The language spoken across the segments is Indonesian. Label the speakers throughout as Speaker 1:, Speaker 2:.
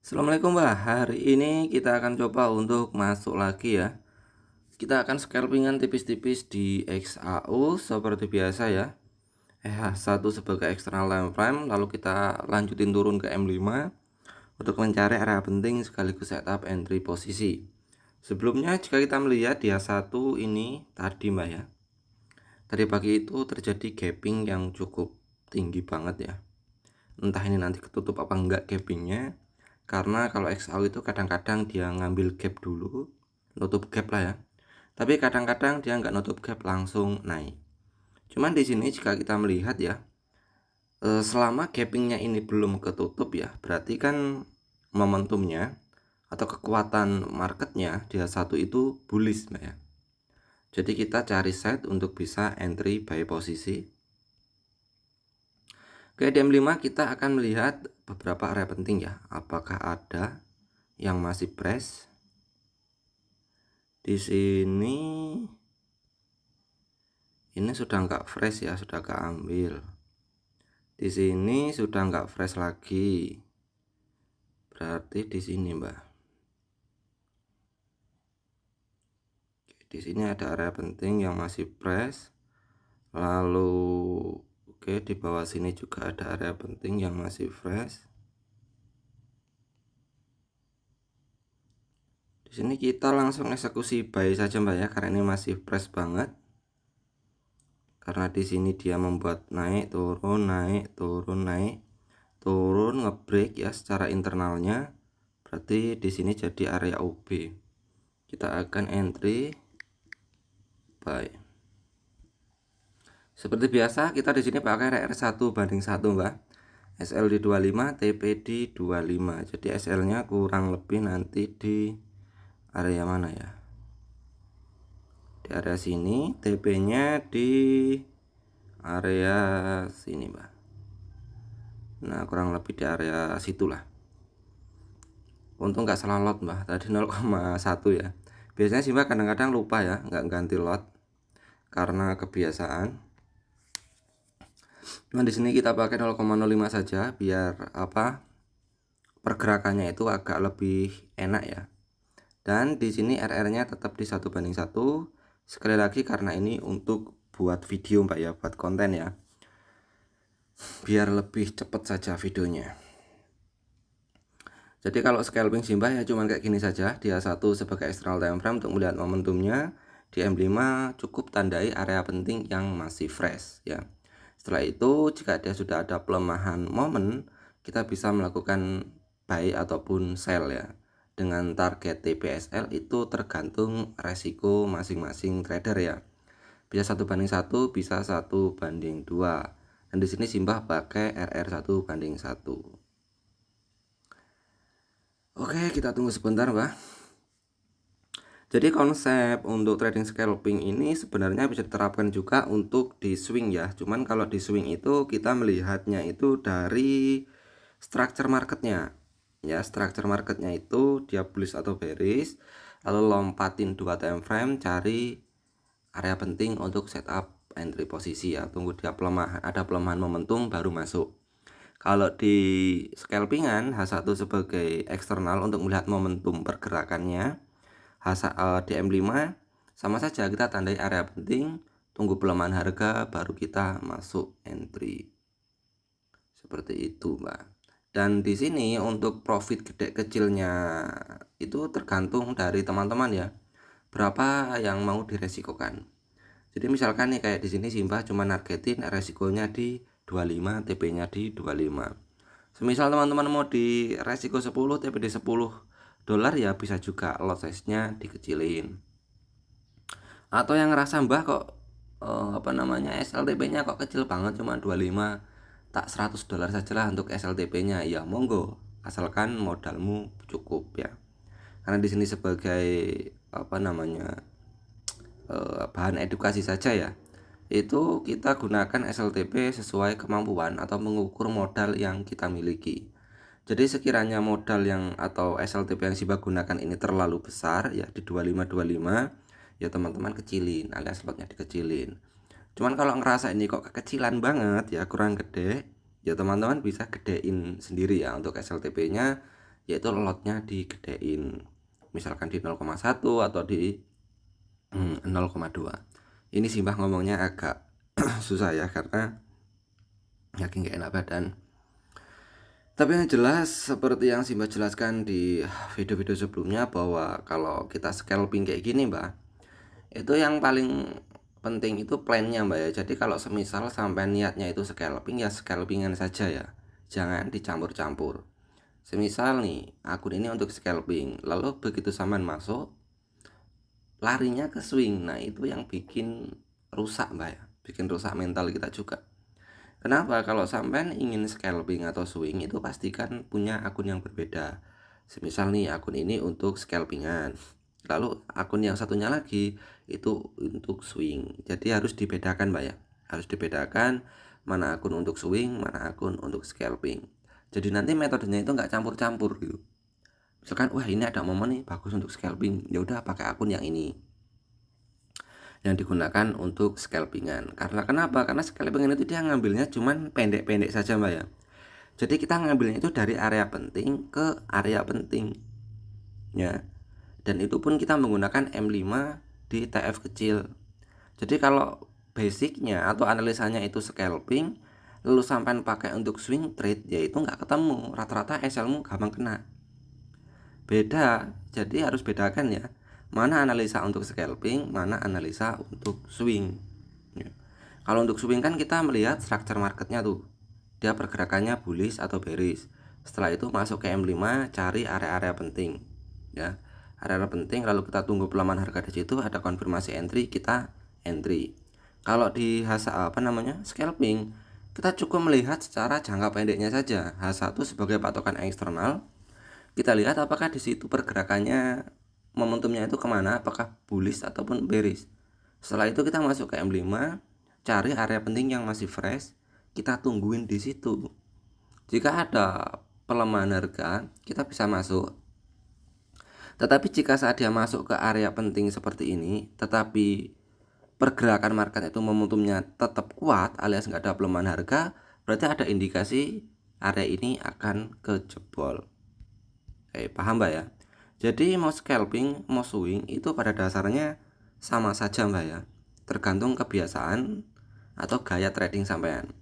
Speaker 1: Assalamualaikum Mbak, hari ini kita akan coba untuk masuk lagi ya. Kita akan scalpingan tipis-tipis di XAU seperti biasa ya. EH1 sebagai external time frame, lalu kita lanjutin turun ke M5 untuk mencari area penting sekaligus setup entry posisi. Sebelumnya jika kita melihat di EH1 ini tadi Mbak ya, tadi pagi itu terjadi gapping yang cukup tinggi banget ya. Entah ini nanti ketutup apa enggak gapingnya, karena kalau XAU itu kadang-kadang dia ngambil gap dulu, nutup gap lah ya, tapi kadang-kadang dia nggak nutup gap langsung naik. Cuman di sini jika kita melihat ya, selama gapingnya ini belum ketutup ya, berarti kan momentumnya atau kekuatan marketnya dia satu itu bullish Mbak ya. Jadi kita cari set untuk bisa entry buy posisi. Ke DM5 kita akan melihat beberapa area penting ya. Apakah ada yang masih press? Di sini ini sudah nggak fresh ya, sudah keambil. Di sini sudah nggak fresh lagi. Berarti di sini, Mbak. Di sini ada area penting yang masih press. Lalu oke, di bawah sini juga ada area penting yang masih fresh. Di sini kita langsung eksekusi buy saja Mbak ya, karena ini masih fresh banget. Karena di sini dia membuat naik turun naik turun naik turun, ngebreak ya secara internalnya, berarti di sini jadi area OB. Kita akan entry buy. Seperti biasa kita di sini pakai RR1 banding 1 Mbak. SL di 25, TP di 25. Jadi SL nya kurang lebih nanti di area mana ya, di area sini, TP nya di area sini Mbak. Nah kurang lebih di area situlah. Untung nggak salah lot Mbak, tadi 0,1 ya. Biasanya sih Mbak kadang-kadang lupa ya, nggak ganti lot karena kebiasaan. Cuman di sini kita pakai 0,05 saja biar apa, pergerakannya itu agak lebih enak ya. Dan di sini RR-nya tetap di 1:1. Sekali lagi karena ini untuk buat video Mbak ya, buat konten ya. Biar lebih cepat saja videonya. Jadi kalau scalping Simba ya cuman kayak gini saja. Dia satu sebagai external time frame untuk melihat momentumnya. Di M5 cukup tandai area penting yang masih fresh ya. Setelah itu jika dia sudah ada pelemahan momen, kita bisa melakukan buy ataupun sell ya. Dengan target TPSL itu tergantung resiko masing-masing trader ya. Bisa 1:1, bisa 1:2. Dan di sini Simba pakai RR1:1. Oke, kita tunggu sebentar, Mbak. Jadi konsep untuk trading scalping ini sebenarnya bisa diterapkan juga untuk di swing ya. Cuman kalau di swing itu kita melihatnya itu dari structure marketnya. Ya, structure marketnya itu dia bullish atau bearish, lalu lompatin 2 time frame, cari area penting untuk setup entry posisi ya. Tunggu dia pelemahan, ada pelemahan momentum baru masuk. Kalau di scalpingan H1 sebagai eksternal untuk melihat momentum pergerakannya, di M5 sama saja kita tandai area penting, tunggu pelemahan harga baru kita masuk entry. Seperti itu, Mbak. Dan di sini untuk profit gede kecilnya itu tergantung dari teman-teman ya. Berapa yang mau diresikokan. Jadi misalkan nih kayak di sini Simba cuma nargetin resikonya di 25, TP-nya di 25. Semisal teman-teman mau di resiko 10, TP di 10 dolar ya bisa juga lot size-nya dikecilin. Atau yang ngerasa Mbah kok SLTP-nya kok kecil banget cuma 25, tak 100 dolar sajalah untuk SLTP-nya. Ya monggo, asalkan modalmu cukup ya. Karena di sini sebagai bahan edukasi saja ya, itu kita gunakan SLTP sesuai kemampuan atau mengukur modal yang kita miliki. Jadi sekiranya modal yang atau SLTP yang Siba gunakan ini terlalu besar ya, di 25 ya teman-teman kecilin alias lotnya dikecilin. Cuman kalau ngerasa ini kok kekecilan banget ya, kurang gede, ya teman-teman bisa gedein sendiri ya untuk SLTP nya. yaitu lotnya digedein, misalkan di 0,1 atau di 0,2. Ini Simbah ngomongnya agak susah ya, karena yakin gak enak badan. Tapi yang jelas seperti yang Simbah jelaskan di video-video sebelumnya, bahwa kalau kita scalping kayak gini Mbak, itu yang paling penting itu plannya Mbak ya. Jadi kalau semisal sampai niatnya itu scalping, ya scalpingan saja ya, jangan dicampur-campur. Semisal nih akun ini untuk scalping, lalu begitu sampean masuk larinya ke swing, nah itu yang bikin rusak Mbak ya, bikin rusak mental kita juga. Kenapa? Kalau sampean ingin scalping atau swing, itu pastikan punya akun yang berbeda. Semisal nih akun ini untuk scalpingan, lalu akun yang satunya lagi itu untuk swing. Jadi harus dibedakan Mbak ya, harus dibedakan mana akun untuk swing, mana akun untuk scalping. Jadi nanti metodenya itu nggak campur-campur gitu. Misalkan wah ini ada momen nih bagus untuk scalping, ya udah pakai akun yang ini yang digunakan untuk scalpingan. Karena kenapa? Karena scalpingan itu dia ngambilnya cuman pendek-pendek saja Mbak ya. Jadi kita ngambilnya itu dari area penting ke area penting ya. Dan itu pun kita menggunakan M5 di TF kecil. Jadi kalau basicnya atau analisanya itu scalping, lalu sampai pakai untuk swing trade, ya itu nggak ketemu. Rata-rata SL-mu gampang kena. Beda, jadi harus bedakan ya, mana analisa untuk scalping, mana analisa untuk swing ya. Kalau untuk swing kan kita melihat structure marketnya tuh, dia pergerakannya bullish atau bearish. Setelah itu masuk ke M5, cari area-area penting ya, area-area penting, lalu kita tunggu pelemahan harga di situ, ada konfirmasi entry, kita entry. Kalau di scalping, kita cukup melihat secara jangka pendeknya saja, H1 sebagai patokan eksternal. Kita lihat apakah di situ pergerakannya, momentumnya itu kemana, apakah bullish ataupun bearish. Setelah itu kita masuk ke M5, cari area penting yang masih fresh, kita tungguin di situ. Jika ada pelemahan harga, kita bisa masuk. Tetapi jika saat dia masuk ke area penting seperti ini, tetapi pergerakan market itu momentumnya tetap kuat alias nggak ada pelemahan harga, berarti ada indikasi area ini akan kejebol. Paham Mbak ya? Jadi mau scalping, mau swing itu pada dasarnya sama saja Mbak ya, tergantung kebiasaan atau gaya trading sampean.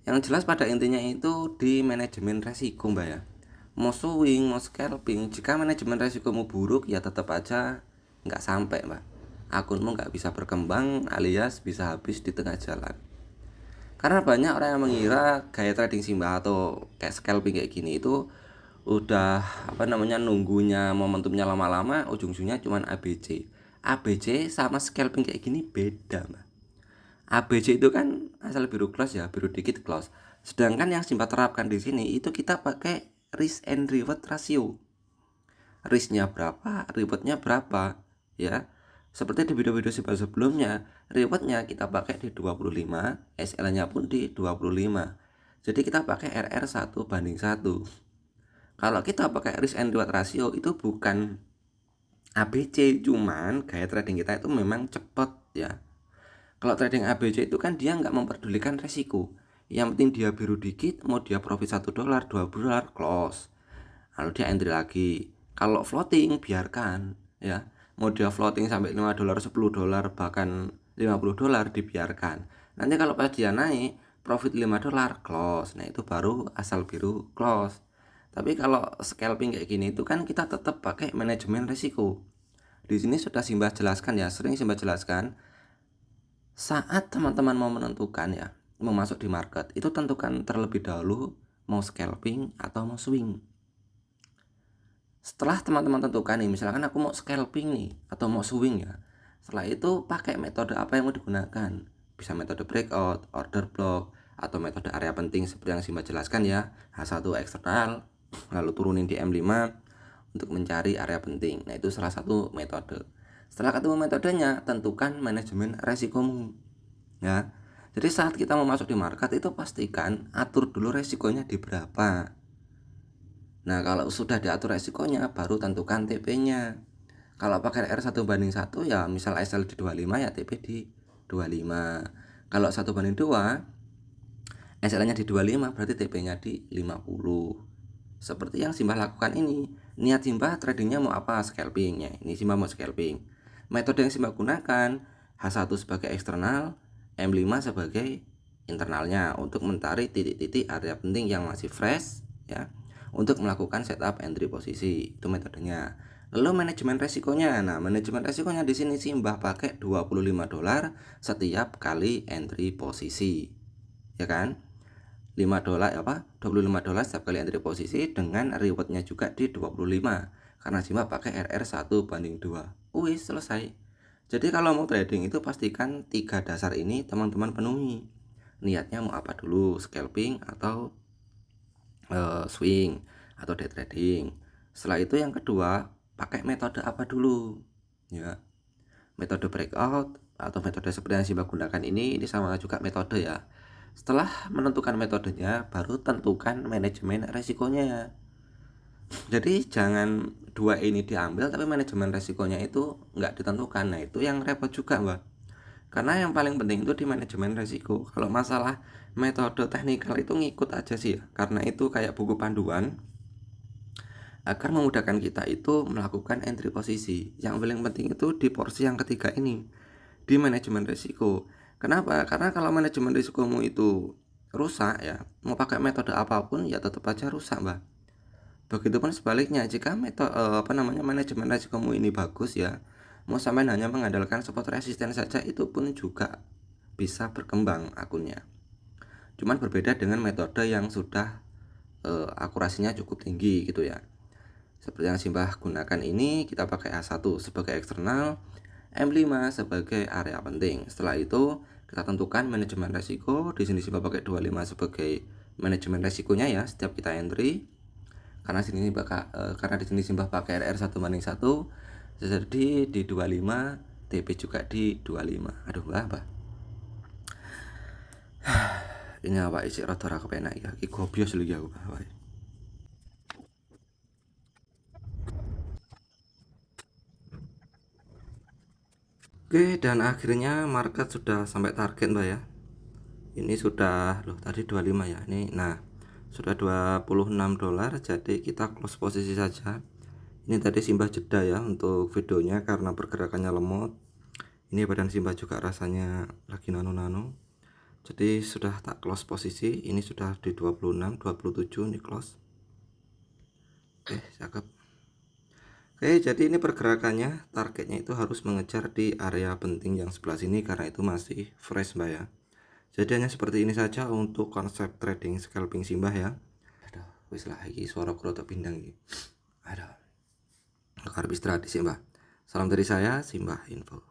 Speaker 1: Yang jelas pada intinya itu di manajemen resiko Mbak ya. Mau swing, mau scalping, jika manajemen resikomu buruk, ya tetap aja nggak sampai Mbak. Akunmu nggak bisa berkembang alias bisa habis di tengah jalan. Karena banyak orang yang mengira gaya trading Simbah atau kayak scalping kayak gini itu udah nunggunya momentumnya lama-lama, ujung-ujungnya cuman ABC. ABC sama scalping kayak gini beda Mbak. ABC itu kan asal biru close ya, biru dikit close. Sedangkan yang Simbah terapkan di sini itu kita pakai risk and reward ratio. Risknya berapa, rewardnya berapa ya. Seperti di video-video Simbah sebelumnya, rewardnya kita pakai di 25, SL-nya pun di 25. Jadi kita pakai RR 1:1. Kalau kita pakai risk and reward ratio itu bukan ABC, cuman gaya trading kita itu memang cepat ya. Kalau trading ABC itu kan dia nggak memperdulikan resiko. Yang penting dia biru dikit, mau dia profit $1, $2, close. Lalu dia entry lagi. Kalau floating biarkan ya. Mau dia floating sampai $5, $10, bahkan $50 dibiarkan. Nanti kalau pas dia naik profit $5, close. Nah, itu baru asal biru close. Tapi kalau scalping kayak gini itu kan kita tetap pakai manajemen risiko. Di sini sudah Simbah jelaskan ya, sering Simbah jelaskan. Saat teman-teman mau menentukan ya, mau masuk di market, itu tentukan terlebih dahulu mau scalping atau mau swing. Setelah teman-teman tentukan nih, misalkan aku mau scalping nih atau mau swing ya, setelah itu pakai metode apa yang mau digunakan. Bisa metode breakout, order block, atau metode area penting seperti yang Simbah jelaskan ya, H1 eksternal, lalu turunin di M5 untuk mencari area penting. Nah, itu salah satu metode. Setelah ketemu metodenya, tentukan manajemen resikomu ya. Jadi saat kita mau masuk di market itu pastikan atur dulu resikonya di berapa. Nah, kalau sudah diatur resikonya, baru tentukan TP-nya. Kalau pakai R1:1 ya, misal SL di 25 ya TP di 25. Kalau 1:2, SL-nya di 25 berarti TP-nya di 50. seperti yang Simbah lakukan ini. Niat Simbah tradingnya mau apa? Scalpingnya. Ini Simbah mau scalping. Metode yang Simbah gunakan H1 sebagai eksternal, M5 sebagai internalnya untuk mencari titik-titik area penting yang masih fresh ya, untuk melakukan setup entry posisi. Itu metodenya. Lalu manajemen resikonya. Nah, manajemen resikonya di sini Simbah pakai $25 setiap kali entry posisi. Ya kan? $5 $25 setiap kali entry posisi dengan rewardnya juga di 25 karena Simbah pakai RR 1:2. Wis selesai. Jadi kalau mau trading itu pastikan 3 dasar ini teman-teman penuhi. Niatnya mau apa dulu? Scalping atau swing atau day trading. Setelah itu yang kedua, pakai metode apa dulu? Ya. Metode breakout atau metode seperti yang Simbah gunakan ini sama juga metode ya. Setelah menentukan metodenya, baru tentukan manajemen resikonya. Jadi jangan dua ini diambil tapi manajemen resikonya itu nggak ditentukan. Nah itu yang repot juga Mbak. Karena yang paling penting itu di manajemen resiko. Kalau masalah metode teknikal itu ngikut aja sih ya. Karena itu kayak buku panduan agar memudahkan kita itu melakukan entry posisi. Yang paling penting itu di porsi yang ketiga ini, di manajemen risiko. Kenapa? Karena kalau manajemen risikomu itu rusak ya, mau pakai metode apapun ya tetap aja rusak, Mbak. Begitupun sebaliknya, jika manajemen risikomu ini bagus ya, mau sampai hanya mengandalkan support resisten saja itu pun juga bisa berkembang akunnya. Cuman berbeda dengan metode yang sudah akurasinya cukup tinggi gitu ya. Seperti yang Simbah gunakan ini, kita pakai A1 sebagai eksternal, M5 sebagai area penting. Setelah itu kita tentukan manajemen resiko. Di sini Simbah pakai 25 sebagai manajemen resikonya ya setiap kita entry. Karena di sini Simbah pakai RR 1:1, jadi di 25, TP juga di 25. Aduh apa? Ini apa isi rada ra kepenak ya. Iki gobios lho ya aku. Oke, dan akhirnya market sudah sampai target Mbak ya. Ini sudah loh tadi 25 ya. Nah, sudah $26, jadi kita close posisi saja. Ini tadi Simbah jeda ya untuk videonya karena pergerakannya lemot. Ini badan Simbah juga rasanya lagi nano-nano. Jadi sudah tak close posisi. Ini sudah di 26, 27 ini close. Oke, cakep. Oke, jadi ini pergerakannya, targetnya itu harus mengejar di area penting yang sebelah sini karena itu masih fresh Mbak ya. Jadi hanya seperti ini saja untuk konsep trading scalping Simbah ya. Aduh, wis lah iki suara kroto pindang iki. Aduh. Harus istirahat sih Mbak. Salam dari saya, Simbah Info.